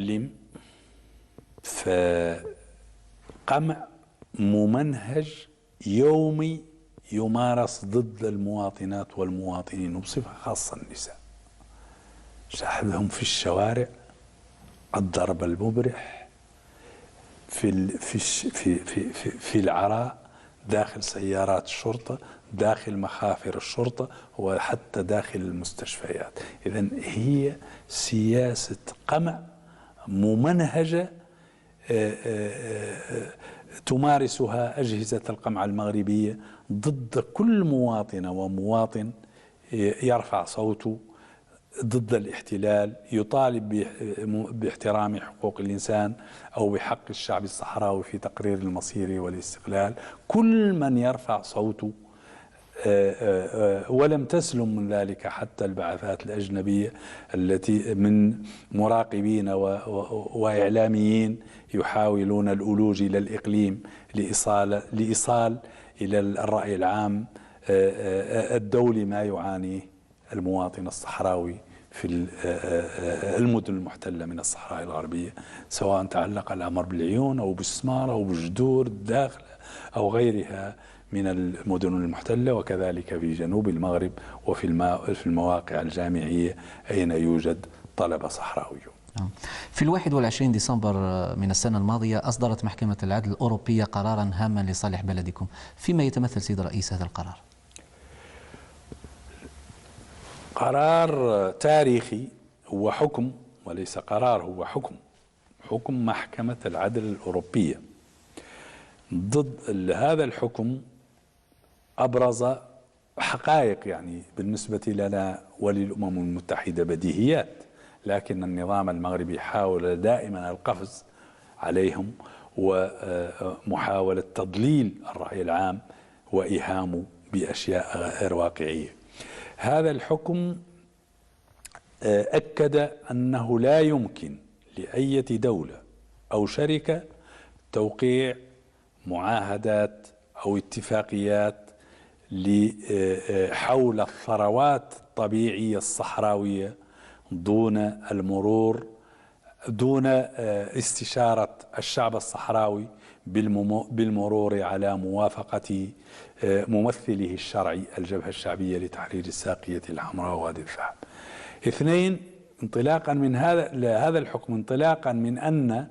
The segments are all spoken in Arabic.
مؤلم، فقمع ممنهج يومي يمارس ضد المواطنات والمواطنين وبصفة خاصة النساء. شاهدهم في الشوارع، الضرب المبرح في العراء، داخل سيارات الشرطة، داخل مخافر الشرطة، وحتى داخل المستشفيات. إذن هي سياسة قمع ممنهجة تمارسها أجهزة القمع المغربية ضد كل مواطنة ومواطن يرفع صوته ضد الاحتلال، يطالب باحترام حقوق الإنسان أو بحق الشعب الصحراوي في تقرير المصير والاستقلال. كل من يرفع صوته، ولم تسلم من ذلك حتى البعثات الأجنبية التي من مراقبين وإعلاميين يحاولون الألوج إلى الإقليم لإيصال إلى الرأي العام الدولي ما يعانيه المواطن الصحراوي في المدن المحتلة من الصحراء الغربية، سواء تعلق الأمر بالعيون أو بالسمار أو بالجذور الداخل أو غيرها من المدن المحتلة، وكذلك في جنوب المغرب وفي المواقع الجامعية أين يوجد طلبة صحراويون. في 21 ديسمبر من السنة الماضية أصدرت محكمة العدل الأوروبية قرارا هاما لصالح بلدكم، فيما يتمثل سيد الرئيس هذا القرار؟ قرار تاريخي، هو حكم وليس قرار، هو حكم محكمة العدل الأوروبية. ضد هذا الحكم أبرز حقائق يعني بالنسبة لنا وللأمم المتحدة بديهيات، لكن النظام المغربي حاول دائما القفز عليهم ومحاولة تضليل الرأي العام وإيهامه بأشياء غير واقعية. هذا الحكم أكد أنه لا يمكن لأي دولة أو شركة توقيع معاهدات أو اتفاقيات حول الثروات الطبيعية الصحراوية دون استشارة الشعب الصحراوي بالمرور على موافقة ممثله الشرعي الجبهة الشعبية لتحرير الساقية الحمراء ووادي الذهب. اثنين، انطلاقا من هذا الحكم، انطلاقا من أن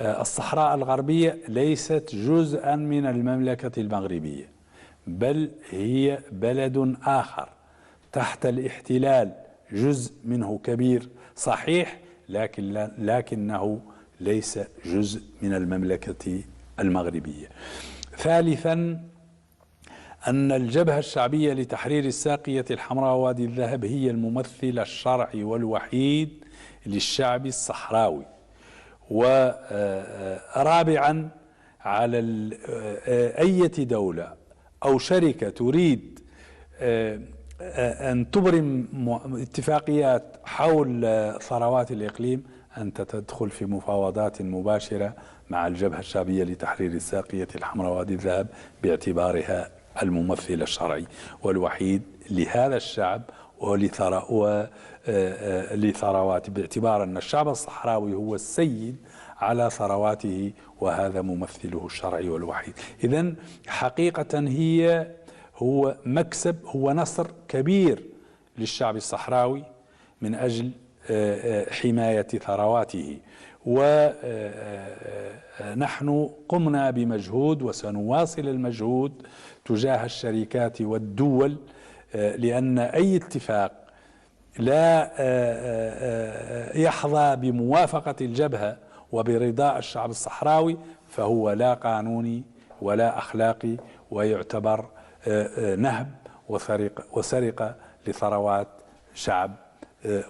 الصحراء الغربية ليست جزءا من المملكة المغربية، بل هي بلد آخر تحت الاحتلال، جزء منه كبير صحيح، لكنه ليس جزء من المملكة المغربية. ثالثا، أن الجبهة الشعبية لتحرير الساقية الحمراء ووادي الذهب هي الممثل الشرعي والوحيد للشعب الصحراوي. ورابعا، على أي دولة أو شركة تريد أن تبرم اتفاقيات حول ثروات الإقليم أن تدخل في مفاوضات مباشرة مع الجبهة الشعبية لتحرير الساقية الحمراء ووادي الذهب باعتبارها الممثل الشرعي والوحيد لهذا الشعب ولثرواته، باعتبار أن الشعب الصحراوي هو السيد على ثرواته وهذا ممثله الشرعي والوحيد. إذن حقيقة هو مكسب، هو نصر كبير للشعب الصحراوي من أجل حماية ثرواته. ونحن قمنا بمجهود وسنواصل المجهود تجاه الشركات والدول، لأن أي اتفاق لا يحظى بموافقة الجبهة وبرضاء الشعب الصحراوي فهو لا قانوني ولا أخلاقي، ويعتبر نهب وسرقة لثروات شعب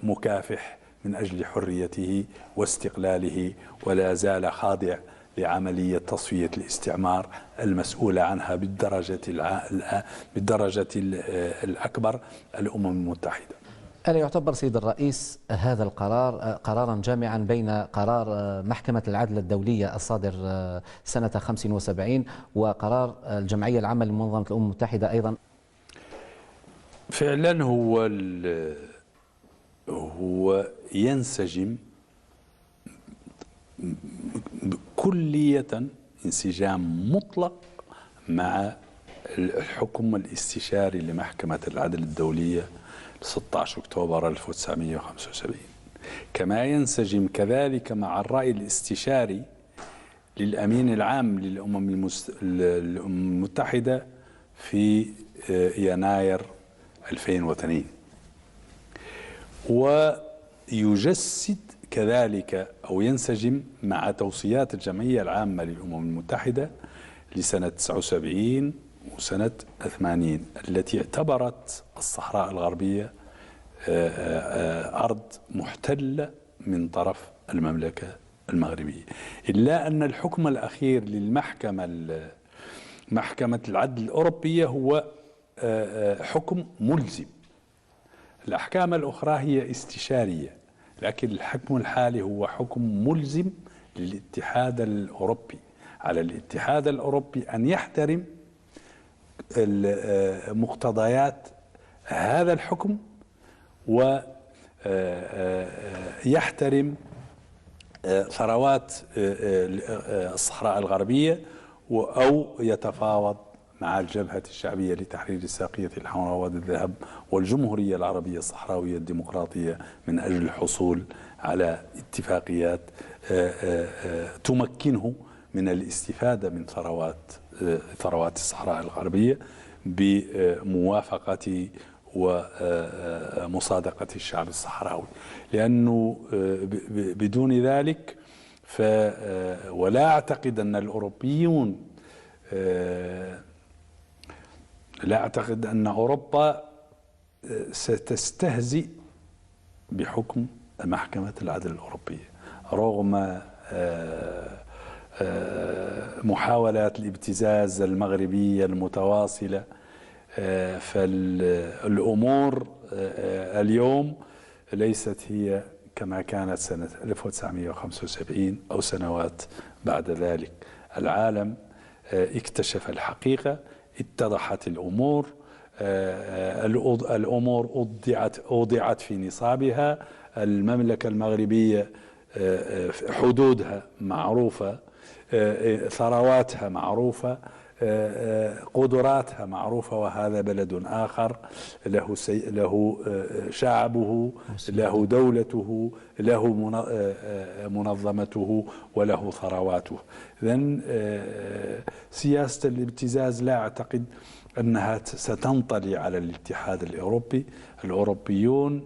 مكافح من أجل حريته واستقلاله، ولا زال خاضع لعملية تصفية الاستعمار المسؤولة عنها بالدرجة الأكبر الأمم المتحدة. ألا يعتبر سيد الرئيس هذا القرار قرارا جامعا بين قرار محكمة العدل الدولية الصادر سنة 75 وقرار الجمعية العامة لمنظمة الأمم المتحدة أيضا؟ فعلا هو ينسجم كلية انسجام مطلق مع الحكم الاستشاري لمحكمة العدل الدولية 16 أكتوبر 1975، كما ينسجم كذلك مع الرأي الاستشاري للأمين العام للأمم المتحدة في يناير 2002، ويجسد كذلك أو ينسجم مع توصيات الجمعية العامة للأمم المتحدة لسنة 79 وسنة 80 التي اعتبرت الصحراء الغربية أرض محتلة من طرف المملكة المغربية، إلا أن الحكم الأخير محكمة العدل الأوروبية هو حكم ملزم. الأحكام الأخرى هي استشارية، لكن الحكم الحالي هو حكم ملزم للاتحاد الأوروبي. على الاتحاد الأوروبي أن يحترم مقتضيات هذا الحكم ويحترم ثروات الصحراء الغربية، أو يتفاوض مع الجبهة الشعبية لتحرير الساقية الحمراء وادي الذهب والجمهورية العربية الصحراوية الديمقراطية من أجل الحصول على اتفاقيات تمكنه من الاستفادة من ثروات الصحراء الغربية بموافقة ومصادقة الشعب الصحراوي، لأنه بدون ذلك ولا أعتقد أن الأوروبيون لا أعتقد أن أوروبا ستستهزئ بحكم محكمة العدل الأوروبية رغم محاولات الابتزاز المغربية المتواصلة. فالأمور اليوم ليست هي كما كانت سنة 1975 أو سنوات بعد ذلك. العالم اكتشف الحقيقة، اتضحت الأمور، الأمور أوضعت في نصابها. المملكة المغربية حدودها معروفة، ثرواتها معروفة، قدراتها معروفة، وهذا بلد آخر له شعبه، له دولته، له منظمته، وله ثرواته. إذن سياسة الابتزاز لا أعتقد أنها ستنطلي على الاتحاد الأوروبي. الأوروبيون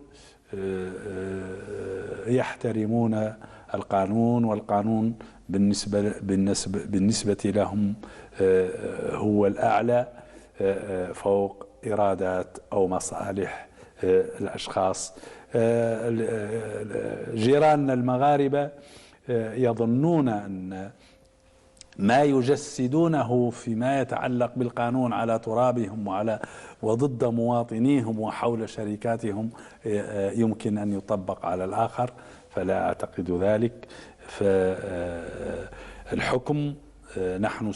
يحترمون القانون، والقانون بالنسبة لهم هو الأعلى فوق إرادات أو مصالح الأشخاص. جيراننا المغاربة يظنون أن ما يجسدونه فيما يتعلق بالقانون على ترابهم وضد مواطنيهم وحول شركاتهم يمكن أن يطبق على الآخر، فلا أعتقد ذلك. فالحكم نحن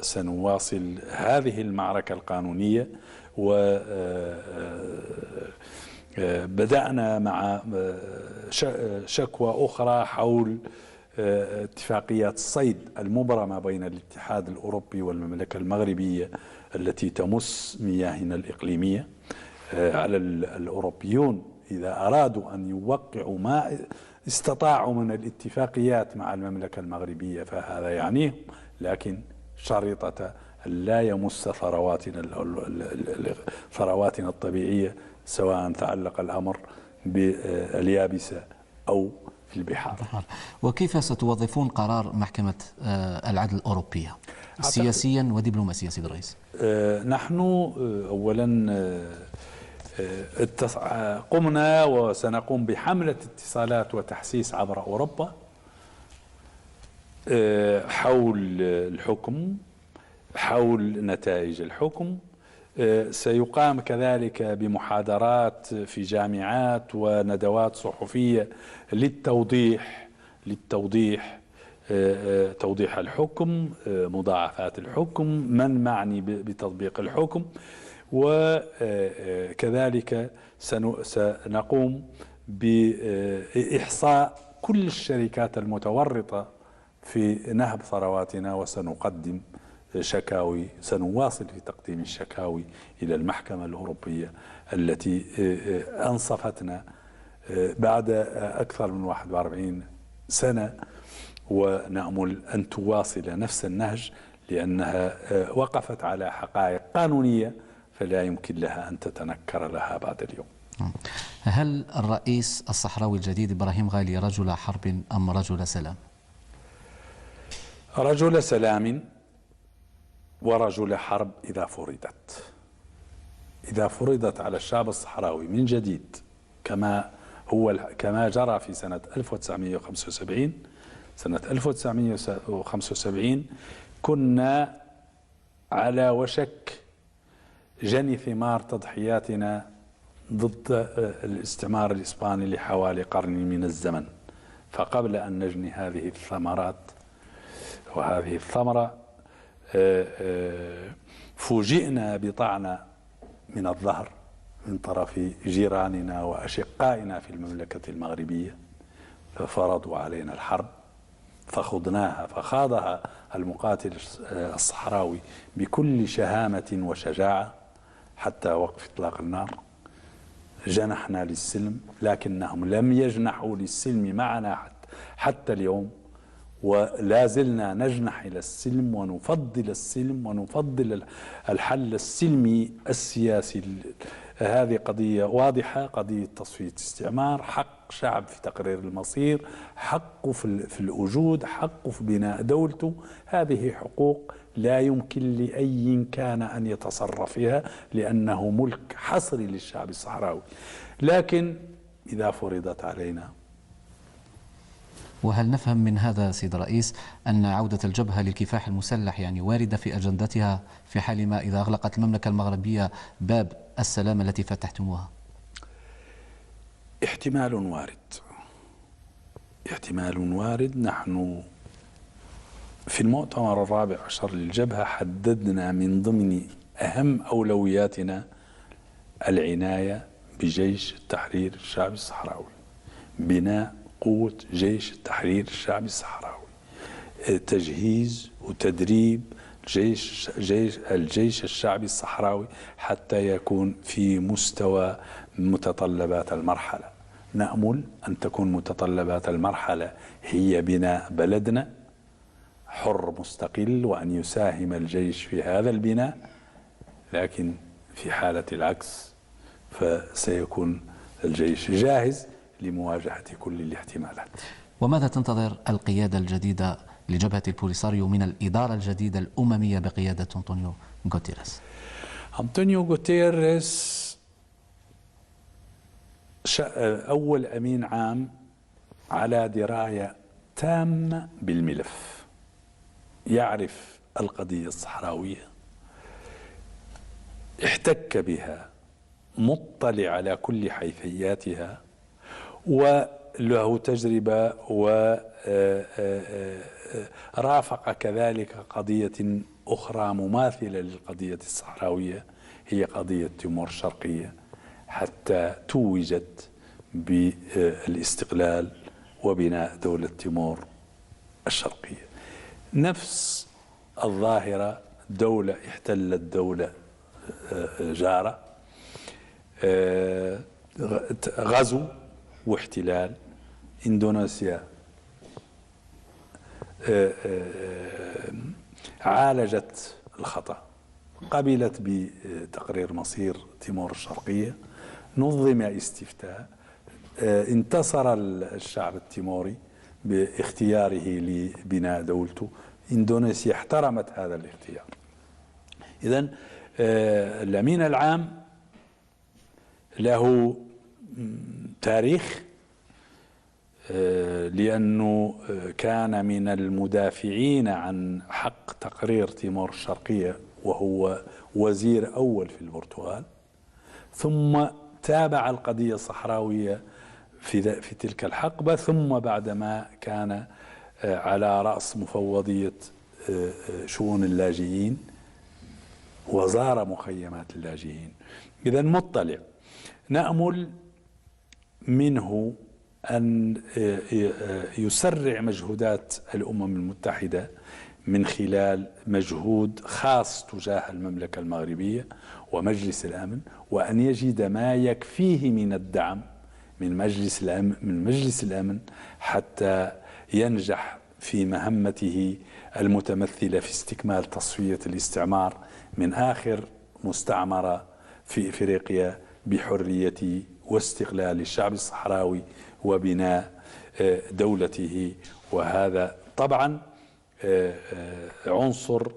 سنواصل هذه المعركة القانونية، وبدأنا مع شكوى أخرى حول اتفاقيات الصيد المبرمة بين الاتحاد الأوروبي والمملكة المغربية التي تمس مياهنا الإقليمية. على الأوروبيون إذا أرادوا أن يوقعوا ما استطاعوا من الاتفاقيات مع المملكة المغربية فهذا يعنيهم، لكن شريطة لا يمس ثرواتنا الطبيعية، سواء تعلق الأمر باليابسة أو في البحار. وكيف ستوظفون قرار محكمة العدل الأوروبية سياسيا ودبلوماسيا سيد الرئيس؟ نحن أولا قمنا وسنقوم بحملة اتصالات وتحسيس عبر أوروبا حول الحكم، حول نتائج الحكم. سيقام كذلك بمحاضرات في جامعات وندوات صحفية للتوضيح توضيح الحكم، مضاعفات الحكم، من معني بتطبيق الحكم. وكذلك سنقوم بإحصاء كل الشركات المتورطة في نهب ثرواتنا، وسنقدم شكاوي، سنواصل في تقديم الشكاوي إلى المحكمة الأوروبية التي أنصفتنا بعد أكثر من 41 سنة، ونأمل أن تواصل نفس النهج لأنها وقفت على حقائق قانونية فلا يمكن لها أن تتنكر لها بعد اليوم. هل الرئيس الصحراوي الجديد إبراهيم غالي رجل حرب أم رجل سلام؟ رجل سلام ورجل حرب إذا فرضت على الشعب الصحراوي من جديد كما جرى في سنة 1975. سنة 1975 كنا على وشك جني ثمار تضحياتنا ضد الاستعمار الإسباني لحوالي قرن من الزمن. فقبل أن نجني هذه الثمرات وهذه الثمرة فوجئنا بطعنة من الظهر من طرف جيراننا وأشقائنا في المملكة المغربية، ففرضوا علينا الحرب فخضناها، فخاضها المقاتل الصحراوي بكل شهامة وشجاعة حتى وقف إطلاق النار. جنحنا للسلم لكنهم لم يجنحوا للسلم معنا حتى اليوم، ولا زلنا نجنح إلى السلم ونفضل السلم ونفضل الحل السلمي السياسي. هذه قضية واضحة، قضية تصفية استعمار، حق شعب في تقرير المصير، حقه في الوجود، حقه في بناء دولته. هذه حقوق لا يمكن لأي كان أن يتصرف فيها لأنه ملك حصري للشعب الصحراوي، لكن إذا فرضت علينا. وهل نفهم من هذا سيد الرئيس أن عودة الجبهة للكفاح المسلح يعني واردة في أجندتها في حال ما إذا أغلقت المملكة المغربية باب السلام التي فتحتموها؟ احتمال وارد. نحن في المؤتمر 14 للجبهة حددنا من ضمن أهم أولوياتنا العناية بجيش التحرير الشعبي الصحراوي، بناء قوة جيش التحرير الشعبي الصحراوي، تجهيز وتدريب الجيش الشعبي الصحراوي حتى يكون في مستوى متطلبات المرحلة. نأمل أن تكون متطلبات المرحلة هي بناء بلدنا حر مستقل، وأن يساهم الجيش في هذا البناء، لكن في حالة العكس فسيكون الجيش جاهز لمواجهة كل الاحتمالات. وماذا تنتظر القيادة الجديدة لجبهة البوليساريو من الإدارة الجديدة الأممية بقيادة أنطونيو غوتيريس؟ أنطونيو غوتيريس أول أمين عام على دراية تامة بالملف، يعرف القضية الصحراوية، احتك بها، مطلع على كل حيثياتها، وله تجربة، ورافق كذلك قضية أخرى مماثلة للقضية الصحراوية هي قضية تيمور الشرقية، حتى توجت بالاستقلال وبناء دولة تيمور الشرقية. نفس الظاهرة، دولة احتلت دولة جارة، غزو واحتلال. إندونيسيا عالجت الخطأ، قبلت بتقرير مصير تيمور الشرقية، نظم استفتاء، انتصر الشعب التيموري باختياره لبناء دولته. إندونيسيا احترمت هذا الاختيار. إذن الأمين العام له تاريخ، لأنه كان من المدافعين عن حق تقرير تيمور الشرقية وهو وزير أول في البرتغال، ثم تابع القضية الصحراوية في تلك الحقبة، ثم بعدما كان على رأس مفوضية شؤون اللاجئين وزار مخيمات اللاجئين. إذن مطلع. نأمل منه أن يسرع مجهودات الأمم المتحدة من خلال مجهود خاص تجاه المملكة المغربية ومجلس الأمن، وأن يجد ما يكفيه من الدعم من مجلس الأمن حتى ينجح في مهمته المتمثلة في استكمال تصفية الاستعمار من آخر مستعمرة في إفريقيا بحرية واستقلال الشعب الصحراوي وبناء دولته. وهذا طبعا عنصر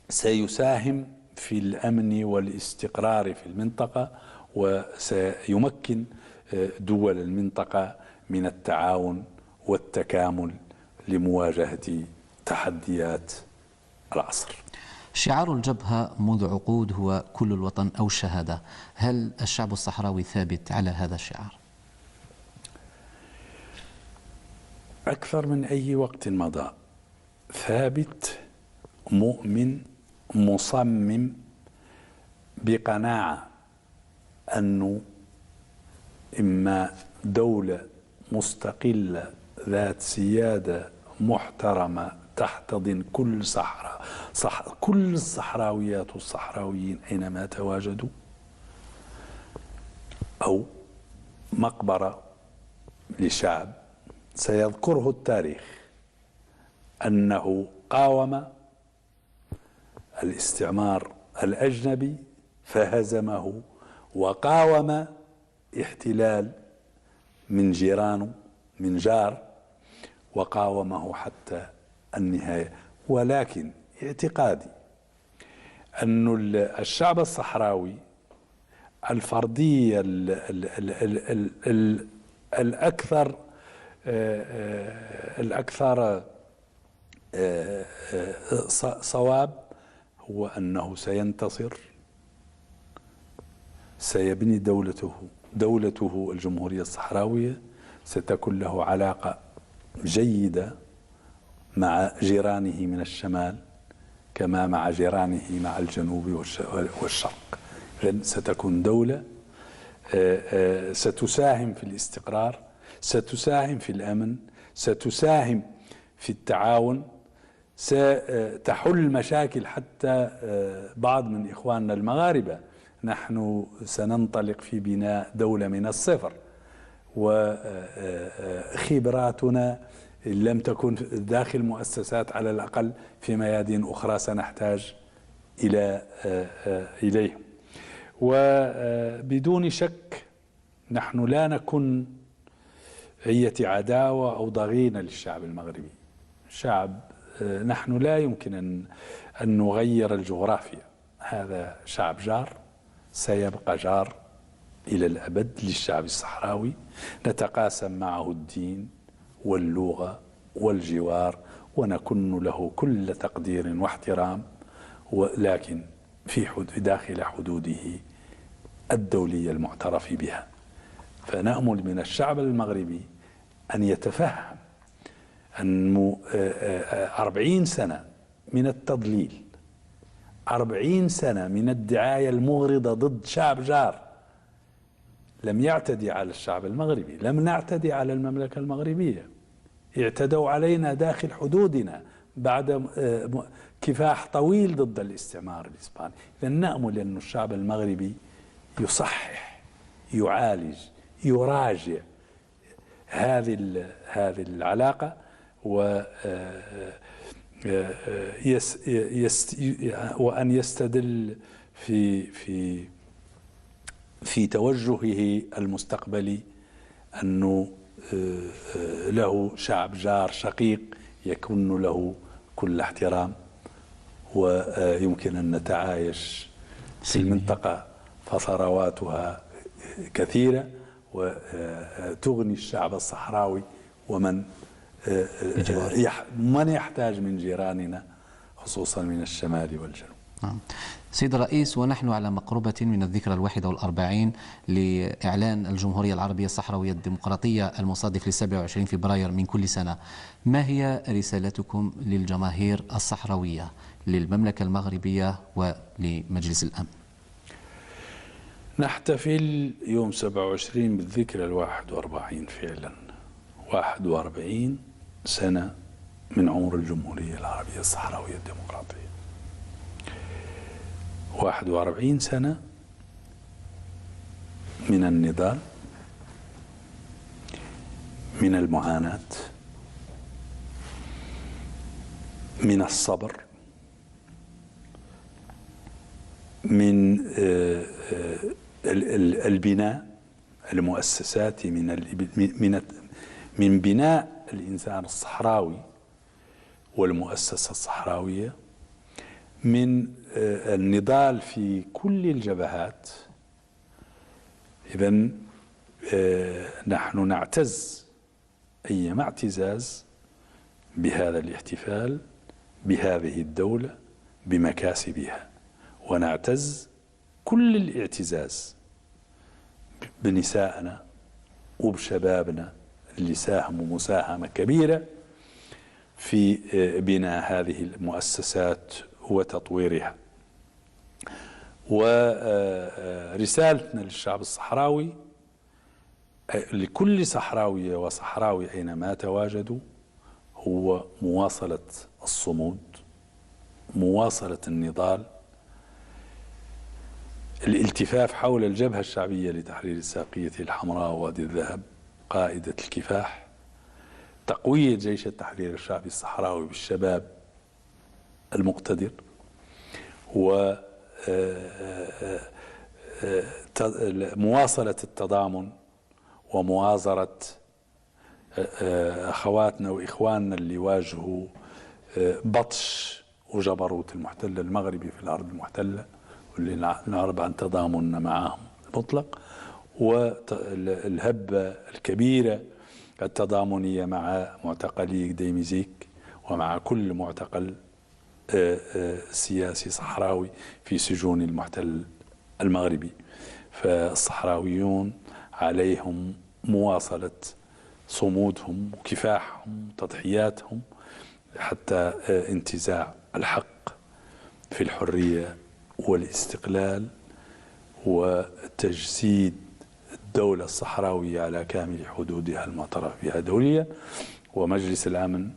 سيساهم في الأمن والاستقرار في المنطقة، وسيمكن دول المنطقة من التعاون والتكامل لمواجهة تحديات العصر. شعار الجبهة منذ عقود هو كل الوطن أو الشهادة، هل الشعب الصحراوي ثابت على هذا الشعار؟ أكثر من أي وقت مضى ثابت، مؤمن، مصمم، بقناعة أنه إما دولة مستقلة ذات سيادة محترمة تحتضن كل الصحراويات والصحراويين أينما تواجدوا، أو مقبرة لشعب سيذكره التاريخ أنه قاوم الاستعمار الأجنبي فهزمه، وقاوم احتلال من جيرانه من جار وقاومه حتى النهاية. ولكن اعتقادي أن الشعب الصحراوي الفردية الأكثر صواب هو أنه سينتصر، سيبني دولته الجمهورية الصحراوية، ستكون له علاقة جيدة مع جيرانه من الشمال كما مع جيرانه مع الجنوب والشرق. إذن ستكون دولة ستساهم في الاستقرار، ستساهم في الأمن، ستساهم في التعاون، ستحل مشاكل حتى بعض من إخواننا المغاربة. نحن سننطلق في بناء دولة من الصفر، وخبراتنا إن لم تكن داخل مؤسسات على الأقل في ميادين أخرى سنحتاج إليهم. وبدون شك نحن لا نكن أي عداوة أو ضغينة للشعب المغربي. نحن لا يمكن أن نغير الجغرافيا، هذا شعب جار سيبقى جار إلى الأبد للشعب الصحراوي، نتقاسم معه الدين واللغة والجوار ونكن له كل تقدير واحترام، ولكن في داخل حدوده الدولية المعترف بها. فنأمل من الشعب المغربي أن يتفهم أن 40 سنة من التضليل، 40 سنة من الدعاية المغرضة ضد شعب جار لم يعتدي على الشعب المغربي، لم نعتدي على المملكة المغربية، اعتدوا علينا داخل حدودنا بعد كفاح طويل ضد الاستعمار الإسباني. إذن نأمل أن الشعب المغربي يصحح، يعالج، يراجع هذه العلاقة، وأن يستدل في توجهه المستقبلي أنه له شعب جار شقيق يكون له كل احترام، ويمكن أن نتعايش في المنطقة فثرواتها كثيرة وتغني الشعب الصحراوي ومن يحتاج من جيراننا خصوصا من الشمال والجنوب. سيد الرئيس، ونحن على مقربة من الذكرى 41 لإعلان الجمهورية العربية الصحراوية الديمقراطية المصادف ل 27 فبراير من كل سنة، ما هي رسالتكم للجماهير الصحراوية، للمملكة المغربية ولمجلس الأمن؟ نحتفل يوم 27 بالذكرى 41 فعلا، 41 سنة من عمر الجمهورية العربية الصحراوية الديمقراطية. 41 سنة من النضال، من المعاناة، من الصبر، من البناء المؤسساتي، من بناء الإنسان الصحراوي والمؤسسة الصحراوية، من النضال في كل الجبهات. إذن نحن نعتز أيما اعتزاز بهذا الاحتفال، بهذه الدولة، بمكاسبها، ونعتز كل الاعتزاز بنسائنا وبشبابنا اللي ساهموا مساهمة كبيرة في بناء هذه المؤسسات وتطويرها. ورسالتنا للشعب الصحراوي، لكل صحراوية وصحراوي أينما تواجدوا، هو مواصلة الصمود، مواصلة النضال، الالتفاف حول الجبهة الشعبية لتحرير الساقية الحمراء ووادي الذهب قائدة الكفاح، تقوية جيش التحرير الشعبي الصحراوي بالشباب المقتدر، و مواصلة التضامن ومؤازرة أخواتنا وإخواننا اللي واجهوا بطش وجبروت المحتل المغربي في الأرض المحتلة، واللي نعرب عن تضامننا معهم المطلق، والهبة الكبيرة التضامنية مع معتقلي ديميزيك ومع كل معتقل سياسي صحراوي في سجون المحتل المغربي. فالصحراويون عليهم مواصلة صمودهم وكفاحهم وتضحياتهم حتى انتزاع الحق في الحرية والاستقلال وتجسيد الدولة الصحراوية على كامل حدودها المعترف بها دوليا. ومجلس الأمن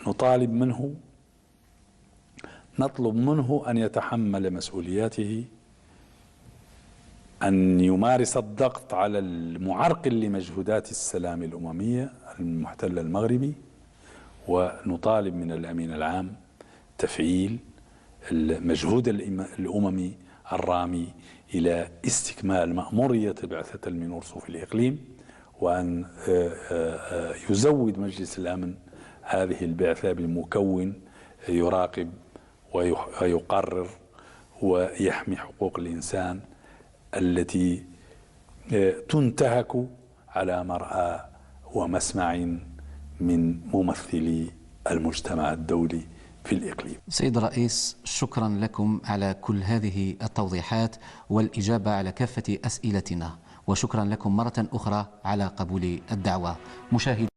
نطلب منه أن يتحمل مسؤولياته، أن يمارس الضغط على المعرقل لمجهودات السلام الأممية المحتل المغربي، ونطالب من الأمين العام تفعيل المجهود الأممي الرامي إلى استكمال مأمورية بعثة المنورسو في الإقليم، وأن يزود مجلس الأمن هذه البعثة بمكون يراقب ويقرر ويحمي حقوق الإنسان التي تنتهك على مرأى ومسمع من ممثلي المجتمع الدولي في الإقليم. سيد الرئيس، شكرا لكم على كل هذه التوضيحات والإجابة على كافة أسئلتنا، وشكرا لكم مرة أخرى على قبول الدعوة. مشاهدي